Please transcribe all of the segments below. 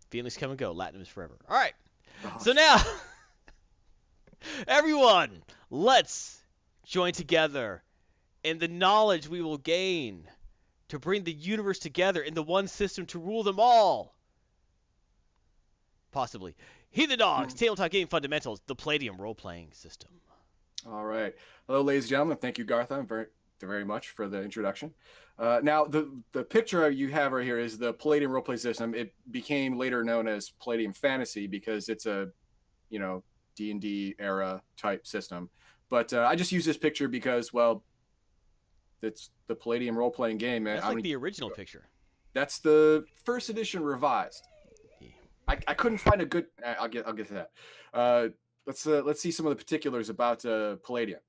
Feelings come and go. Latinum is forever. All right. Oh, So now, everyone, let's join together in the knowledge we will gain to bring the universe together in the one system to rule them all. Possibly. Heathen Dogs, Tabletop Game Fundamentals, the Palladium role-playing system. all right. Hello, ladies and gentlemen. Thank you, Gartha, very much for the introduction. Now, the picture you have right here is the Palladium roleplay system. It became later known as Palladium Fantasy because it's a, D&D era type system. But I just use this picture because, well, it's the Palladium role-playing game. That's like the original picture. That's the first edition revised. I couldn't find a good. I'll get to that. Let's see some of the particulars about Palladium.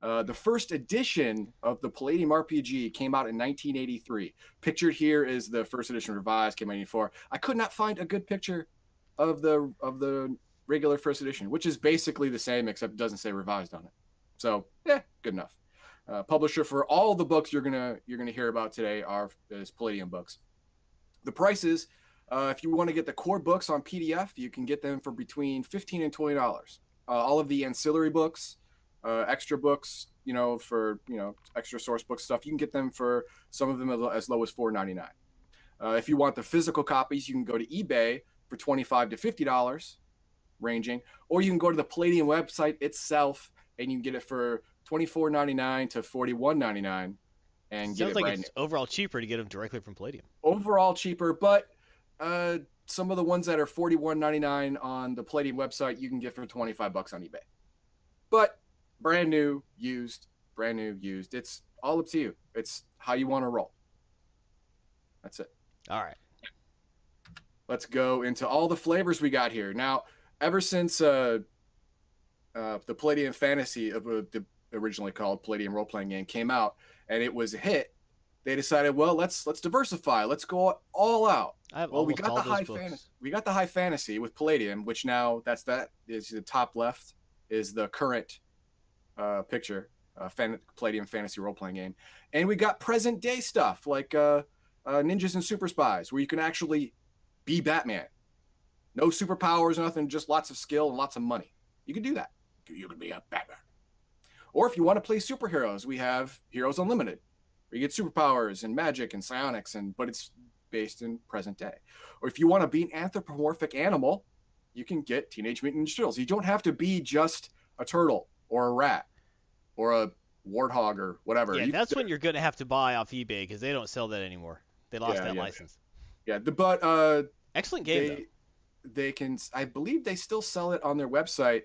The first edition of the Palladium RPG came out in 1983. Pictured here is the first edition revised, came out in 1984. I could not find a good picture of the regular first edition, which is basically the same except it doesn't say revised on it. So yeah, good enough. Publisher for all the books you're gonna hear about today is Palladium Books. The prices, if you want to get the core books on PDF, you can get them for between $15 and $20. All of the ancillary books, extra books, for extra source book stuff, you can get them for some of them as low as $4.99. If you want the physical copies, you can go to eBay for $25 to $50, ranging, or you can go to the Palladium website itself and you can get it for $24.99 to $41.99 and get it brand new. It's overall cheaper to get them directly from Palladium. Overall cheaper, but some of the ones that are $41.99 on the Palladium website, you can get for $25 on eBay. But brand new, used. It's all up to you. It's how you want to roll. That's it. All right. Let's go into all the flavors we got here. Now, ever since the Palladium Fantasy, originally called Palladium role-playing game, came out and it was a hit, they decided, well, let's diversify. Let's go all out. We got the high fantasy with Palladium, which now that is the top left is the current picture, Palladium Fantasy role-playing game, and we got present day stuff like Ninjas and Super Spies, where you can actually be Batman. No superpowers, nothing, just lots of skill and lots of money. You can do that. You can be a Batman. Or if you want to play superheroes, we have Heroes Unlimited, where you get superpowers and magic and psionics, but it's based in present day. Or if you want to be an anthropomorphic animal, you can get Teenage Mutant Ninja Turtles. You don't have to be just a turtle or a rat or a warthog or whatever. Yeah, that's when you're going to have to buy off eBay because they don't sell that anymore. They lost that license. Yeah, but excellent game though. They can, I believe they still sell it on their website.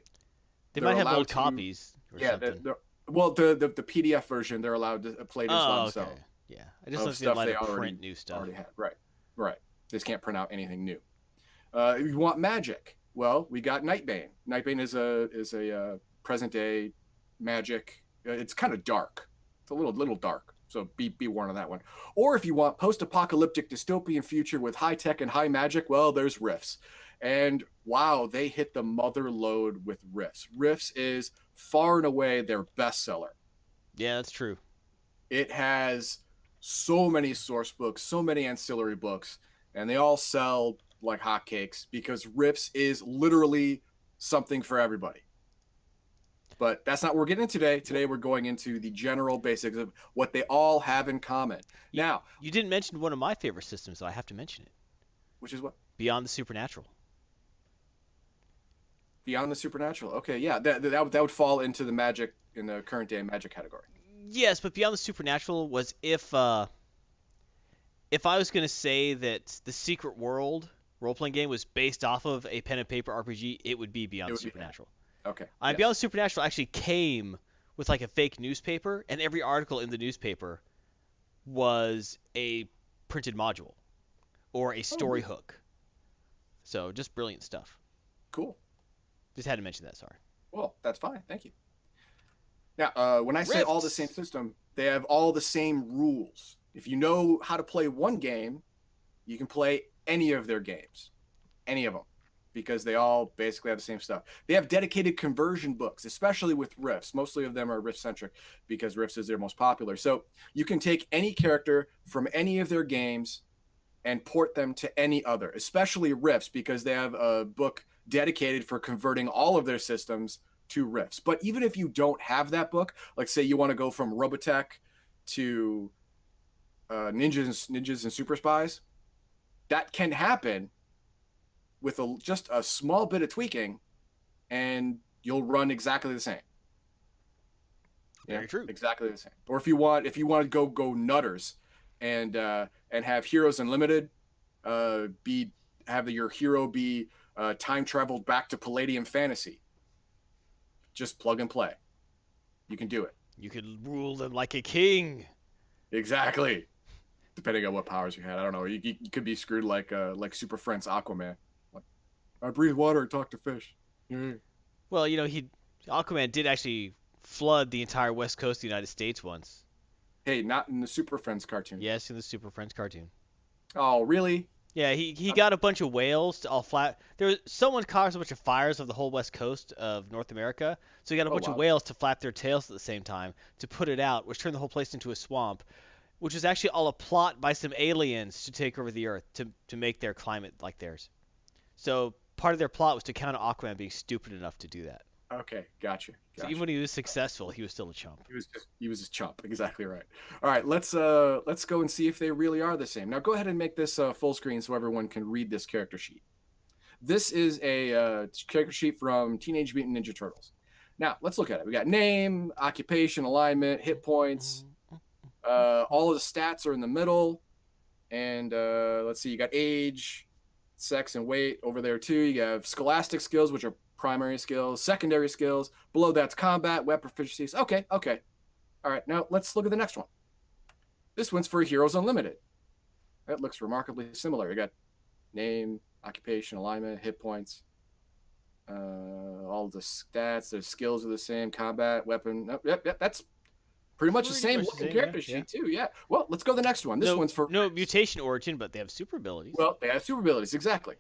They might have old copies. The PDF version they're allowed to play this themselves. Okay. Yeah, I just don't see them allowed to print new stuff. Already had. Right. They just can't print out anything new. If you want magic, well, we got Nightbane. Nightbane is a present day magic. It's kind of dark. It's a little dark. So be warned on that one. Or if you want post-apocalyptic dystopian future with high tech and high magic, well, there's Rifts. And wow, they hit the mother load with Rifts. Rifts is far and away their bestseller. Yeah, that's true. It has so many source books, so many ancillary books, and they all sell like hotcakes because Rifts is literally something for everybody. But that's not what we're getting into today. Today we're going into the general basics of what they all have in common. Now, you didn't mention one of my favorite systems, so I have to mention it. Which is what? Beyond the Supernatural. Beyond the Supernatural. Okay, yeah, that would fall into the magic in the current day magic category. Yes, but Beyond the Supernatural was if I was going to say that the Secret World role-playing game was based off of a pen and paper RPG, it would be Beyond the Supernatural. Okay. Yes. Beyond the Supernatural actually came with like a fake newspaper, and every article in the newspaper was a printed module or a story hook. So just brilliant stuff. Cool. Just had to mention that, sorry. Well, that's fine. Thank you. Now, when I say all the same system, they have all the same rules. If you know how to play one game, you can play any of their games. Any of them. Because they all basically have the same stuff. They have dedicated conversion books, especially with Rifts. Mostly of them are Rift-centric because Rifts is their most popular. So you can take any character from any of their games and port them to any other, especially Rifts, because they have a book dedicated for converting all of their systems to Rifts. But even if you don't have that book, like say you want to go from Robotech to ninjas and super spies, that can happen with just a small bit of tweaking, and you'll run exactly the same. Very true. Exactly the same. Or if you want to go nutters and have Heroes Unlimited, have your hero be time traveled back to Palladium fantasy. Just plug and play. You can do it. You could rule them like a king. Exactly. Depending on what powers you had, I don't know. You could be screwed like Super Friends Aquaman. Like, I breathe water and talk to fish. Yeah. Well, Aquaman did actually flood the entire west coast of the United States once. Hey, not in the Super Friends cartoon. Yes, in the Super Friends cartoon. Oh, really? Yeah, he got a bunch of whales to all flat. Someone caused a bunch of fires of the whole west coast of North America, so he got a bunch of whales to flap their tails at the same time to put it out, which turned the whole place into a swamp, which was actually all a plot by some aliens to take over the Earth to make their climate like theirs. So part of their plot was to counter Aquaman being stupid enough to do that. Okay, gotcha. So even when he was successful, he was still a chump. He was just chump. Exactly right. All right, let's go and see if they really are the same. Now go ahead and make this full screen so everyone can read this character sheet. This is a character sheet from Teenage Mutant Ninja Turtles. Now let's look at it. We got name, occupation, alignment, hit points. All of the stats are in the middle, and let's see. You got age, sex, and weight over there too. You have scholastic skills, which are primary skills, secondary skills. Below that's combat, weapon proficiencies. Okay. All right, now let's look at the next one. This one's for Heroes Unlimited. That looks remarkably similar. You got name, occupation, alignment, hit points. All the stats, the skills are the same. Combat, weapon. Yep. That's pretty much the same looking character sheet too. Yeah. Well, let's go to the next one. This one's for no mutation origin, but they have super abilities. Well, they have super abilities, exactly.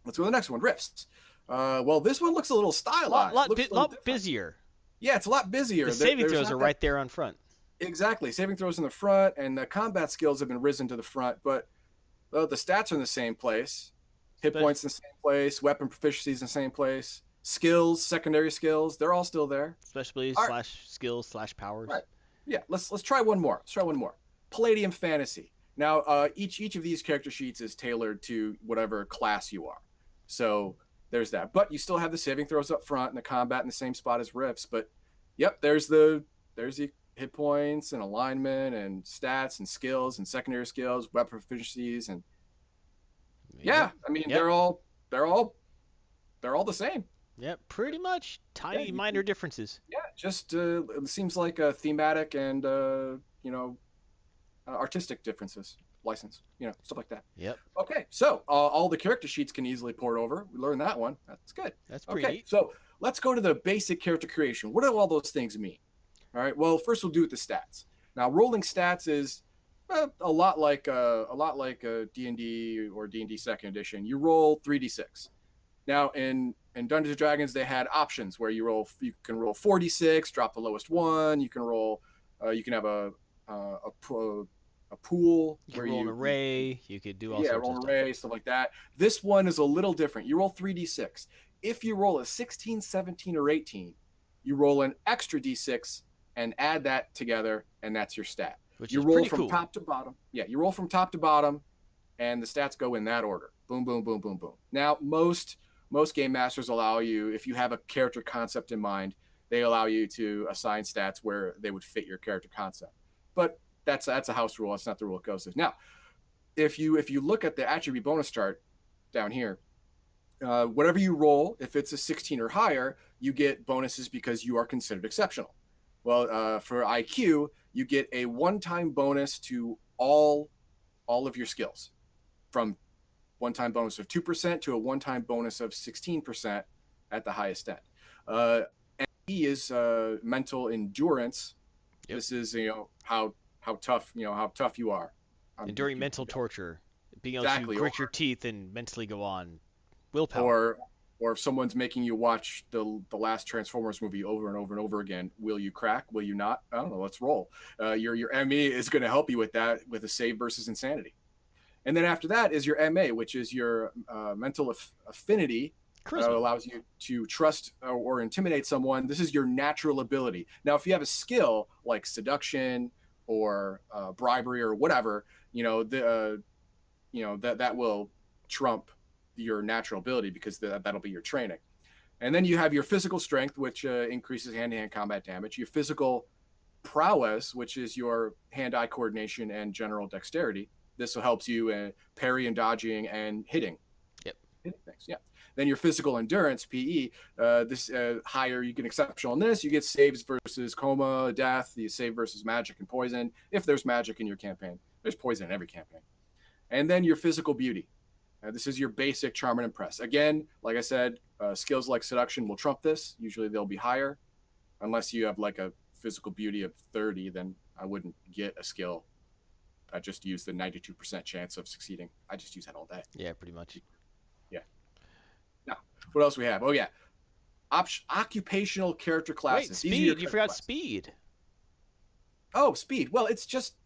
Let's go to the next one. Rifts. Well, this one looks a little stylized. A lot busier. Yeah, it's a lot busier. The saving throws are right there on front. Exactly. Saving throws in the front, and the combat skills have been risen to the front, but the stats are in the same place. Hit points in the same place. Weapon proficiencies in the same place. Skills, secondary skills, they're all still there. Specialties / skills / powers. Right. Yeah, let's try one more. Palladium Fantasy. Now, each of these character sheets is tailored to whatever class you are. So there's that. But you still have the saving throws up front and the combat in the same spot as Rifts. But yep, there's the hit points and alignment and stats and skills and secondary skills, weapon proficiencies, and they're all the same. Yeah, pretty much. Tiny minor differences. Yeah, just it seems like thematic and artistic differences, license, stuff like that. Yep. Okay, so all the character sheets can easily port over. We learned that one. That's good. That's pretty neat. So let's go to the basic character creation. What do all those things mean? All right. Well, first we'll do with the stats. Now, rolling stats is a lot like D&D or D&D Second Edition. You roll 3d6. Now, in Dungeons and Dragons, they had options where you can roll 4d6, drop the lowest one. You can roll. You can have a pool you where roll an array. You could do all sorts roll of an array, stuff like that. This one is a little different. You roll 3d6. If you roll a 16, 17, or 18, you roll an extra d6 and add that together, and that's your stat. You roll from top to bottom. Yeah, you roll from top to bottom, and the stats go in that order. Boom, boom, boom, boom, boom. Now, most game masters allow you, if you have a character concept in mind, they allow you to assign stats where they would fit your character concept. But that's a house rule. That's not the rule it goes to. Now, if you look at the attribute bonus chart down here, whatever you roll, if it's a 16 or higher, you get bonuses because you are considered exceptional. Well, for IQ, you get a one-time bonus to all of your skills, from one-time bonus of 2% to a one-time bonus of 16% at the highest end. And E is mental endurance. Yep. This is how tough you are. Enduring mental torture, being able to grit your teeth and mentally go on. Willpower. Or if someone's making you watch the last Transformers movie over and over and over again, will you crack? Will you not? I don't know. Let's roll. Your ME is going to help you with that, with a save versus insanity. And then after that is your MA, which is your mental affinity. Allows you to trust or intimidate someone. This is your natural ability. Now, if you have a skill like seduction or bribery or whatever, that will trump your natural ability because that'll be your training. And then you have your physical strength, which increases hand-to-hand combat damage. Your physical prowess, which is your hand-eye coordination and general dexterity. This will help you parry and dodging and hitting. Yep. Things. Yeah. Then your physical endurance, PE. This higher, you get exceptional in this. You get saves versus coma, death. You save versus magic and poison. If there's magic in your campaign, there's poison in every campaign. And then your physical beauty. This is your basic charm and impress. Again, like I said, skills like seduction will trump this. Usually they'll be higher, unless you have like a physical beauty of 30. Then I wouldn't get a skill. I just use the 92% chance of succeeding. I just use that all day. Yeah, pretty much. Yeah. Now, what else we have? Oh yeah, occupational character classes. Wait, speed. You forgot speed. Oh, speed. Well, it's just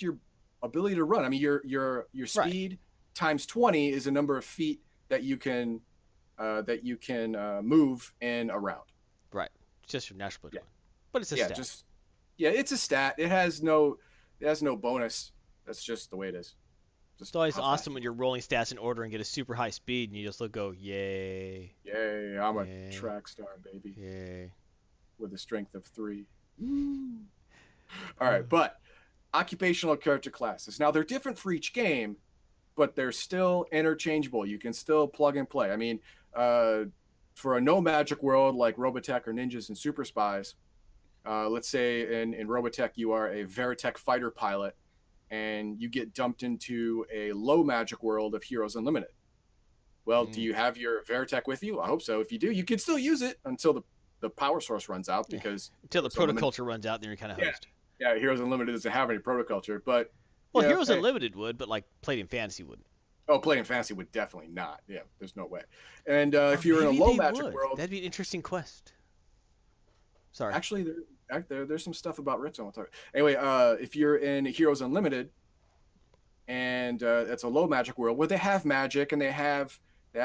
your ability to run. I mean, your speed times 20 is a number of feet that you can move in a round. Right. It's just your natural ability. Yeah. But it's a stat. It's a stat. It has no bonus. That's just the way it is. It's always awesome when you're rolling stats in order and get a super high speed and you just go, yay. Yay, I'm a track star, baby. Yay. With a strength of 3. All right, but occupational character classes. Now, they're different for each game, but they're still interchangeable. You can still plug and play. I mean, for a no magic world like Robotech or Ninjas and Super Spies, let's say in Robotech you are a Veritech fighter pilot, and you get dumped into a low magic world of Heroes Unlimited. Well, do you have your Veritech with you? I hope so. If you do, you can still use it until the power source runs out, because until the protoculture runs out, then you're kind of host. Yeah, Heroes Unlimited doesn't have any protoculture, but Heroes Unlimited would, but like Palladium Fantasy wouldn't. Oh, Palladium Fantasy would definitely not. Yeah, there's no way. And if you're in a low magic world, that'd be an interesting quest. Sorry. Actually, there's some stuff about Rifts I want to talk. Anyway, if you're in Heroes Unlimited, and it's a low magic world where they have magic and they have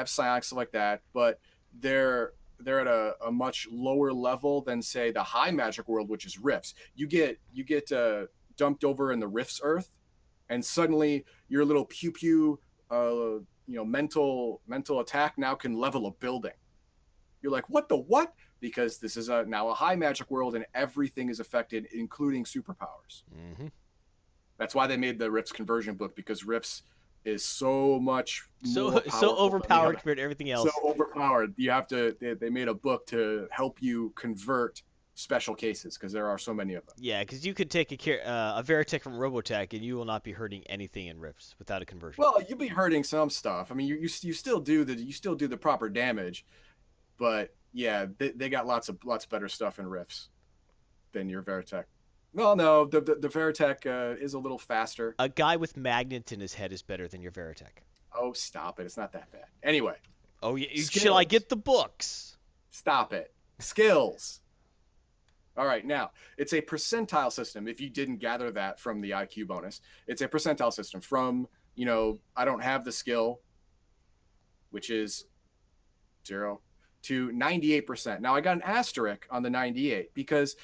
psionics, stuff like that, but they're at a much lower level than, say, the high magic world, which is Rifts. You get dumped over in the Rifts Earth, and suddenly your little pew pew mental attack now can level a building. You're like, what? Because this is now a high magic world and everything is affected, including superpowers. Mm-hmm. That's why they made the Rifts conversion book, because Rifts is so much so overpowered compared to everything else. So overpowered. They made a book to help you convert special cases, because there are so many of them. Yeah, because you could take a Veritech from Robotech and you will not be hurting anything in Rifts without a conversion. Well, you'll be hurting some stuff. I mean, you still do the proper damage, but yeah, they got lots better stuff in Rifts than your Veritech. Well, no, the Veritech is a little faster. A guy with magnets in his head is better than your Veritech. Oh, stop it! It's not that bad. Anyway. Oh yeah, shall I get the books? Stop it. Skills. All right, now, it's a percentile system. If you didn't gather that from the IQ bonus, it's a percentile system from, I don't have the skill, which is 0, to 98%. Now, I got an asterisk on the 98 because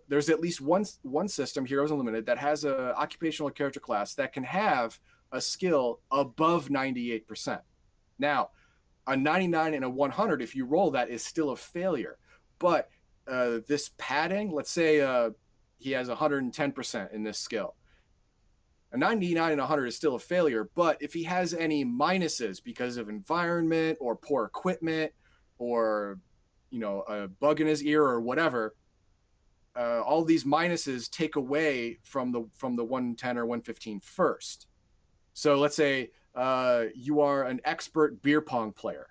there's at least one system, Heroes Unlimited, that has an occupational character class that can have a skill above 98%. Now, a 99 and a 100, if you roll that, is still a failure. But this padding, let's say he has 110% in this skill. A 99 and 100 is still a failure, but if he has any minuses because of environment or poor equipment or, a bug in his ear or whatever, all these minuses take away from the 110 or 115 first. So let's say you are an expert beer pong player.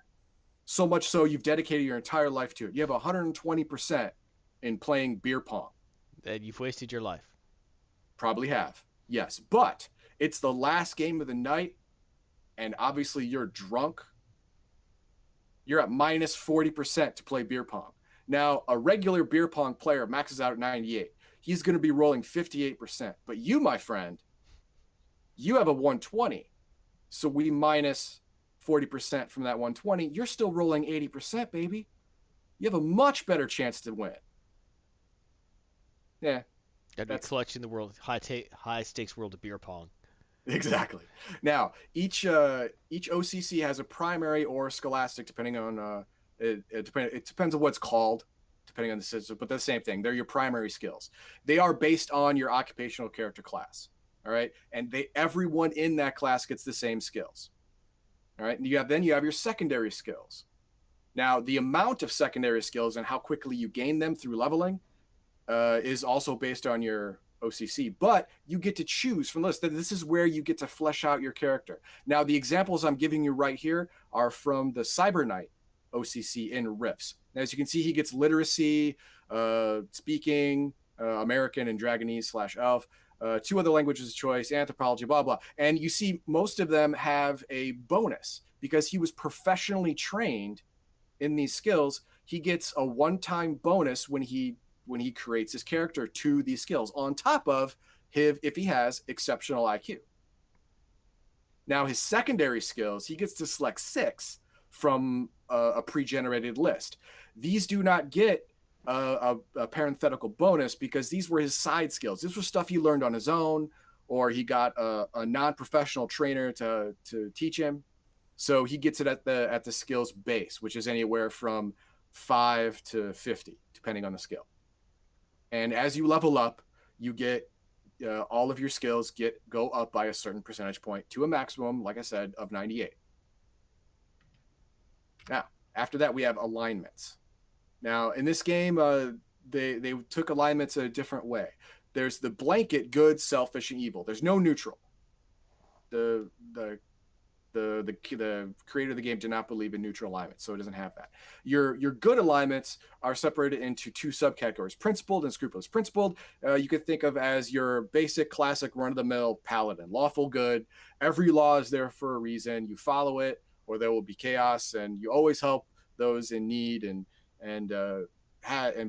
So much so you've dedicated your entire life to it. You have 120% in playing beer pong. And you've wasted your life. Probably have, yes. But it's the last game of the night, and obviously you're drunk. You're at minus 40% to play beer pong. Now, a regular beer pong player maxes out at 98. He's going to be rolling 58%. But you, my friend, you have a 120. So we minus 40% from that 120. You're still rolling 80%, baby. You have a much better chance to win. Yeah. Gotta be clutch in the world, high stakes world of beer pong. Exactly. Now, each OCC has a primary or scholastic, depending on it depends on what's called, depending on the system. But the same thing. They're your primary skills. They are based on your occupational character class. All right, and everyone in that class gets the same skills. All right, and you have your secondary skills. Now, the amount of secondary skills and how quickly you gain them through leveling is also based on your OCC, but you get to choose from this. This is where you get to flesh out your character. Now, the examples I'm giving you right here are from the Cyber Knight OCC in Rifts. Now, as you can see, he gets literacy, speaking, American and Dragonese/Elf, 2 other languages of choice, anthropology, blah, blah. And you see most of them have a bonus because he was professionally trained in these skills. He gets a one-time bonus when he creates his character to these skills on top of if he has exceptional IQ. Now, his secondary skills, he gets to select 6 from a pre-generated list. These do not get a parenthetical bonus because these were his side skills. This was stuff he learned on his own, or he got a non-professional trainer to teach him. So he gets it at the skills base, which is anywhere from 5 to 50, depending on the skill. And as you level up, you get all of your skills go up by a certain percentage point to a maximum, like I said, of 98. Now, after that, we have alignments. Now, in this game, they took alignments a different way. There's the blanket good, selfish, and evil. There's no neutral. The creator of the game did not believe in neutral alignment, so it doesn't have that. Your good alignments are separated into 2 subcategories: principled and scrupulous. Principled, you could think of as your basic, classic, run-of-the-mill paladin. Lawful good. Every law is there for a reason. You follow it, or there will be chaos, and you always help those in need, and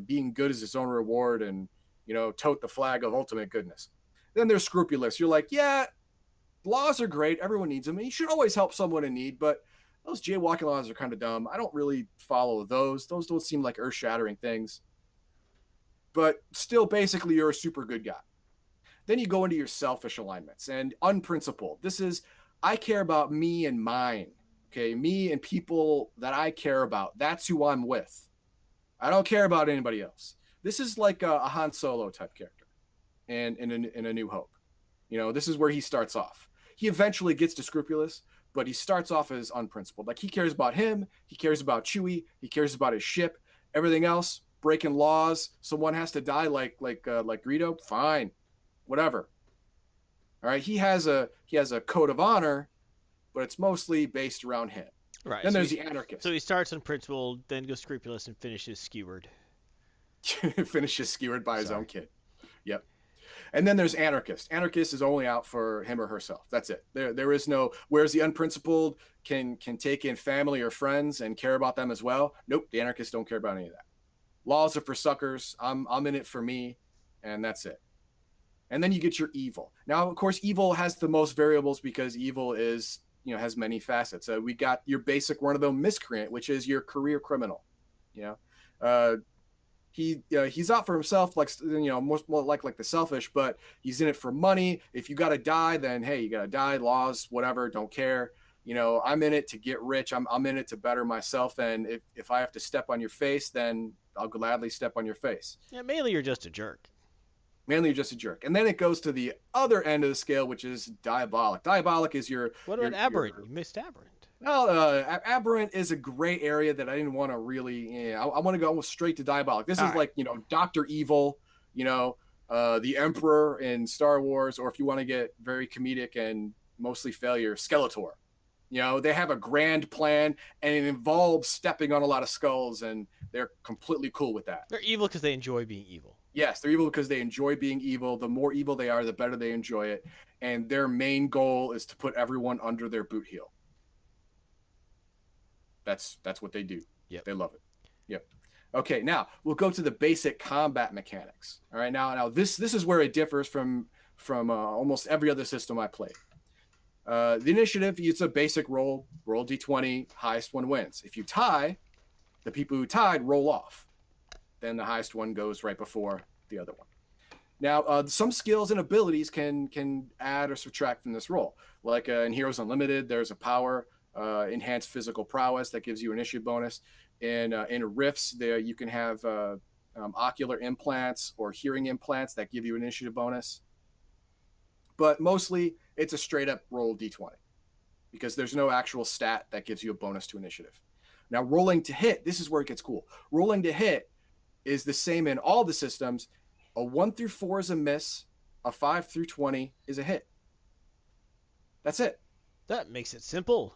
being good is its own reward, and tote the flag of ultimate goodness. Then there's scrupulous. You're like, yeah, laws are great. Everyone needs them. And you should always help someone in need, but those jaywalking laws are kind of dumb. I don't really follow those. Those don't seem like earth-shattering things. But still, basically, you're a super good guy. Then you go into your selfish alignments and unprincipled. This is, I care about me and mine. Okay, me and people that I care about. That's who I'm with. I don't care about anybody else. This is like a Han Solo type character in A New Hope. This is where he starts off. He eventually gets to scrupulous, but he starts off as unprincipled. Like, he cares about him, he cares about Chewie, he cares about his ship. Everything else, breaking laws, someone has to die like Greedo, fine, whatever. All right, he has a code of honor, but it's mostly based around him. Right. Then there's the anarchist. So he starts unprincipled, then goes scrupulous, and finishes skewered. Finishes skewered by his own kid. Yep. And then there's anarchist. Anarchist is only out for him or herself. That's it. There is no. Whereas the unprincipled can take in family or friends and care about them as well. Nope, the anarchists don't care about any of that. Laws are for suckers. I'm in it for me, and that's it. And then you get your evil. Now, of course, evil has the most variables because evil is has many facets. We got your basic run-of-the-mill miscreant, which is your career criminal. He's out for himself, like more like the selfish, but he's in it for money. If you gotta die, then hey, you gotta die. Laws, whatever, don't care. I'm in it to get rich. I'm in it to better myself, and if I have to step on your face, then I'll gladly step on your face. Yeah, mainly you're just a jerk. Mainly you're just a jerk. And then it goes to the other end of the scale, which is diabolic. Diabolic is your. What about aberrant? You missed aberrant. Well, aberrant is a gray area that I didn't want to really. I want to go almost straight to diabolic. This is like Dr. Evil, the Emperor in Star Wars, or if you want to get very comedic and mostly failure, Skeletor. They have a grand plan, and it involves stepping on a lot of skulls, and they're completely cool with that. They're evil because they enjoy being evil. Yes, they're evil because they enjoy being evil. The more evil they are, the better they enjoy it. And their main goal is to put everyone under their boot heel. That's what they do. Yep. They love it. Yep. Okay, now we'll go to the basic combat mechanics. All right, now this is where it differs from almost every other system I played. The initiative, it's a basic roll d20, highest one wins. If you tie, the people who tied roll off. Then the highest one goes right before the other one. Now, some skills and abilities can add or subtract from this roll. Like in Heroes Unlimited, there's a power, enhanced physical prowess that gives you an initiative bonus. In Rifts, there you can have ocular implants or hearing implants that give you an initiative bonus. But mostly, it's a straight up roll d20 because there's no actual stat that gives you a bonus to initiative. Now, rolling to hit, this is where it gets cool. Rolling to hit is the same in all the systems. A 1 through 4 is a miss. A 5 through 20 is a hit. That's it. That makes it simple.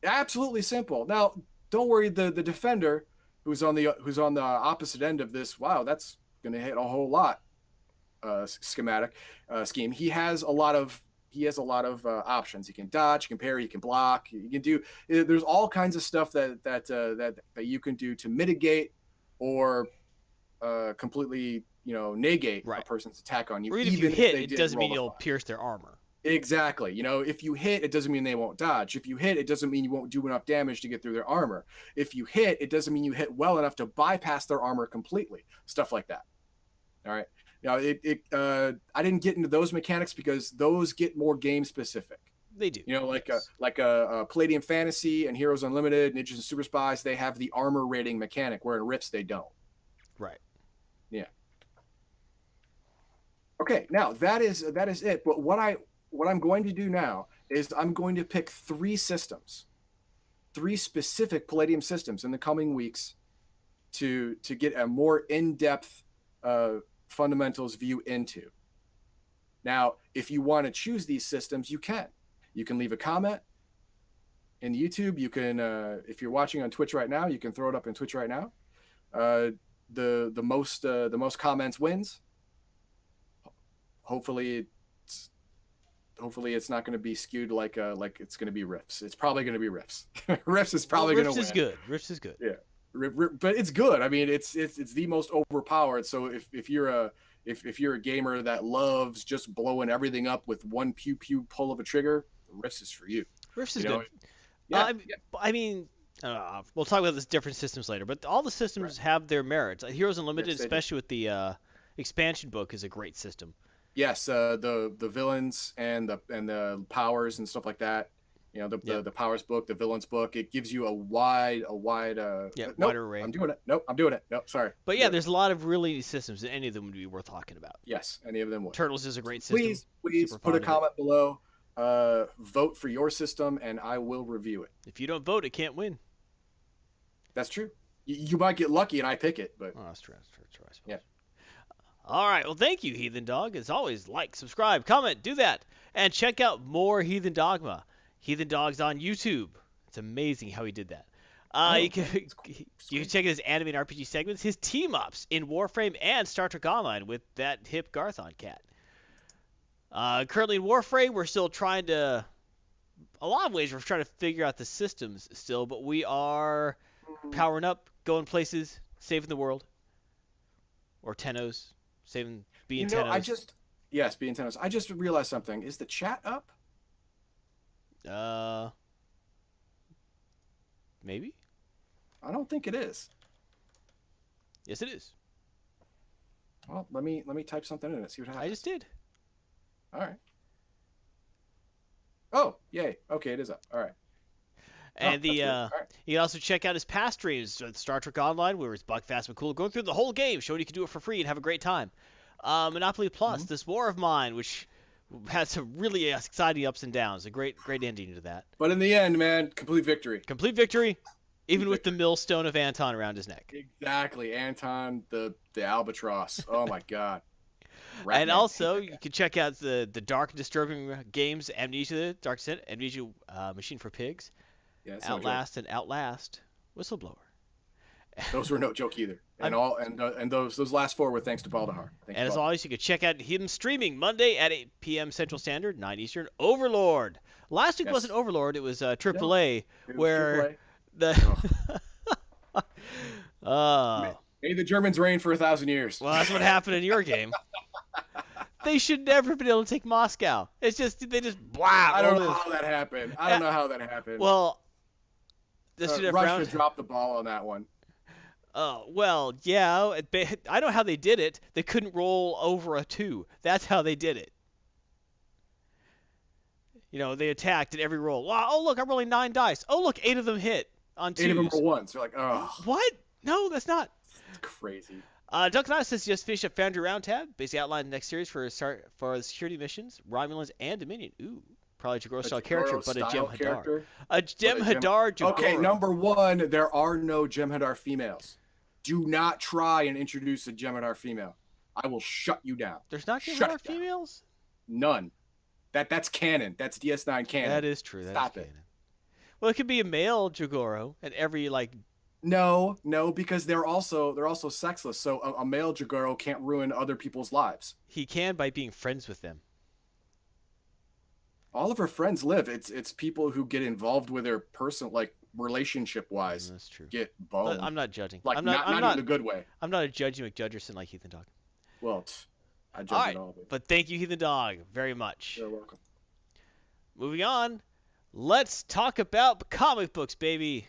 Absolutely simple. Now, don't worry. The defender who's on the opposite end of this. Wow, that's going to hit a whole lot. Scheme. He has a lot of options. He can dodge, he can parry, he can block. You can do. There's all kinds of stuff that you can do to mitigate or completely negate a person's attack on you. Or even if you hit, it doesn't mean you'll pierce their armor. Exactly. If you hit, it doesn't mean they won't dodge. If you hit, it doesn't mean you won't do enough damage to get through their armor. If you hit, it doesn't mean you hit well enough to bypass their armor completely. Stuff like that. All right. Now, I didn't get into those mechanics because those get more game specific. They do. Like Palladium Fantasy and Heroes Unlimited, Ninjas and Super Spies, they have the armor rating mechanic, where in Rifts they don't. Right. Yeah. Okay, now that is it. But what I'm going to do now is I'm going to pick 3 systems, 3 specific Palladium systems in the coming weeks to get a more in-depth fundamentals view into. Now, if you want to choose these systems, you can leave a comment in YouTube. You can, if you're watching on Twitch right now, you can throw it up in Twitch right now. The most comments wins. Hopefully it's not going to be skewed like it's going to be Rifts. It's probably going to be Rifts. Rifts is probably going to win. Rifts is good. Yeah. But it's good. I mean, it's the most overpowered. So if you're a gamer that loves just blowing everything up with one pew pew pull of a trigger, Rifts is for you. Rifts is good. Yeah, I mean, we'll talk about this different systems later, but all the systems have their merits. Heroes Unlimited, especially with the expansion book, is a great system. Yes, the villains and the powers and stuff like that. The powers book, the villains book, it gives you a wide wider array. I'm doing it. Nope, I'm doing it. Nope, sorry. But yeah, there's a lot of really neat systems, and any of them would be worth talking about. Yes, any of them would. Turtles is a great system. Please put a comment below. Vote for your system, and I will review it. If you don't vote, it can't win. That's true. You might get lucky, and I pick it, but that's true. I suppose. Yeah. All right. Well, thank you, Heathen Dog. As always, like, subscribe, comment, do that, and check out more Heathen Dogma. Heathen Dog's on YouTube. It's amazing how he did that. You can check out his anime and RPG segments, his team-ups in Warframe and Star Trek Online with that hip Garthon cat. Currently in Warframe, we're still trying to... A lot of ways we're trying to figure out the systems still, but we are powering up, going places, saving the world. Or Tennos. Being Tennos. Yes, being Tennos. I just realized something. Is the chat up? Maybe. I don't think it is. Yes, it is. Well, let me type something in and see what happens. I just did. All right. Oh, yay. Okay, it is up. All right. And you can also check out his past streams with Star Trek Online, where it's Buckfast and cool, going through the whole game, showing you can do it for free and have a great time. Monopoly Plus, this War of Mine, which had some really exciting ups and downs. A great ending to that. But in the end, man, complete victory. Complete victory, even with the millstone of Anton around his neck. Exactly, Anton, the albatross. Oh my God. And also, you can check out the dark and disturbing games, Amnesia, Dark Descent, Amnesia, Machine for Pigs, Outlast, and Outlast, Whistleblower. Those were no joke either. And those last 4 were thanks to Baldahar. And as always, you can check out him streaming Monday at 8 p.m. Central Standard, 9 Eastern. Overlord. Last week wasn't Overlord; it was AAA, where the. May the Germans reign for 1,000 years. Well, that's what happened in your game. They should never have been able to take Moscow. It's just they just blah. I don't know how that happened. I don't know how that happened. Well, Russia dropped the ball on that one. Oh, well, yeah. I know how they did it. They couldn't roll over a 2. That's how they did it. You know, they attacked at every roll. Wow, oh, look, I'm rolling 9 dice. Oh, look, 8 of them hit on 2s. 8 of them were 1s. They're like, oh. What? No, that's not. It's crazy. Duncan says just finished up Foundry Round tab. Basically outlined the next series for the security missions, Romulans, and Dominion. Ooh. Probably a Jagoro-style character, but a Jem'Hadar. A Jem'Hadar Jagoro. Okay, number 1, there are no Jem'Hadar females. Do not try and introduce a Jem'Hadar female. I will shut you down. There's not Jem'Hadar females? None. That's canon. That's DS9 canon. That is true. Stop it. Well, it could be a male Jagoro at every No, because they're also sexless. So a male Jagoro can't ruin other people's lives. He can by being friends with them. All of her friends live. It's people who get involved with her relationship wise. That's true. Get boned. I'm not judging. I'm not in a good way. I'm not a judgy McJudgerson like Heathen Dog. Well, I judge it all. But thank you, Heathen Dog, very much. You're welcome. Moving on, let's talk about comic books, baby.